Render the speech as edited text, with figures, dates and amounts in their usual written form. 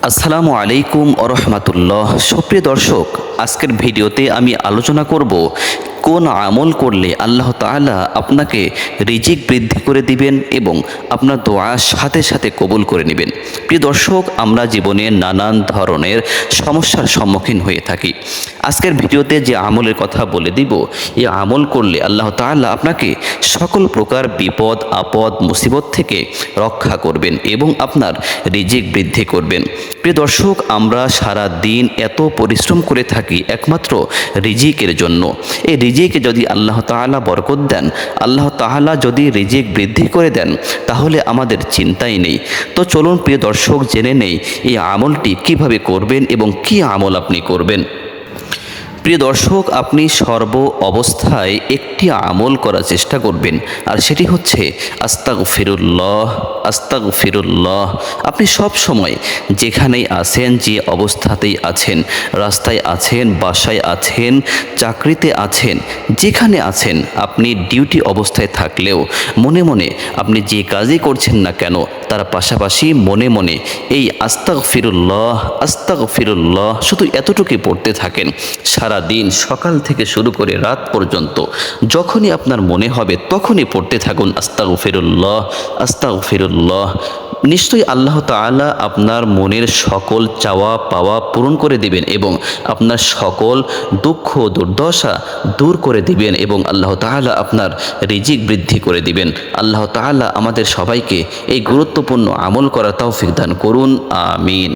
আসসালামু আলাইকুম ওরহমাতুল্লাহ। সুপ্রিয় দর্শক, আজকের ভিডিওতে আমি আলোচনা করব কোন আমল করলে আল্লাহ তাআলা আপনাকে রিজিক বৃদ্ধি করে দিবেন এবং আপনার দোয়া সাথে সাথে কবুল করে নেবেন। প্রিয় দর্শক, আমরা জীবনে নানান ধরনের সমস্যার সম্মুখীন হয়ে থাকি। আজকের ভিডিওতে যে আমলের কথা বলে দিব, এই আমল করলে আল্লাহ তাআলা আপনাকে সকল প্রকার বিপদ আপদ মুসিবত থেকে রক্ষা করবেন এবং আপনার রিজিক বৃদ্ধি করবেন। প্রিয় দর্শক, আমরা সারা দিন এত পরিশ্রম করে থাকি একমাত্র রিজিকের জন্য। এই রিজিকে যদি আল্লাহ তাআলা বরকত দেন, আল্লাহ তাআলা যদি রিজিক বৃদ্ধি করে দেন, তাহলে আমাদের চিন্তাই নেই। তো চলুন প্রিয় দর্শক, জেনে নেই এই আমলটি কিভাবে করবেন এবং কি আমল আপনি করবেন। প্রিয় দর্শক, আপনি সর্ব অবস্থায় একটি আমল করার চেষ্টা করবেন, আর সেটি হচ্ছে আস্তাগফিরুল্লাহ আস্তাগফিরুল্লাহ। আপনি সব সময় যেখানেই আছেন, যে অবস্থাতেই আছেন, রাস্তায় আছেন, বাসায় আছেন, চাকরিতে আছেন, যেখানে আছেন, আপনি ডিউটি অবস্থায় থাকলেও মনে মনে আপনি যে কাজই করছেন না কেন, তার পাশাপাশি মনে মনে এই আস্তাগফিরুল্লাহ আস্তাগফিরুল্লাহ শুধু এতটুকুই পড়তে থাকেন। সারা দিন সকাল থেকে শুরু করে রাত পর্যন্ত যখনই আপনার মনে হবে তখনই পড়তে থাকুন আস্তাগফিরুল্লাহ আস্তাগফিরুল্লাহ। নিশ্চয়ই আল্লাহ তাআলা আপনার মনের সকল চাওয়া পাওয়া পূরণ করে দিবেন এবং আপনার সকল দুঃখ দুর্দশা দূর করে দিবেন এবং আল্লাহ তাআলা আপনার রিজিক বৃদ্ধি করে দিবেন। আল্লাহ তাআলা আমাদের সবাইকে এই গুরুত্বপূর্ণ আমল করার তৌফিক দান করুন, আমিন।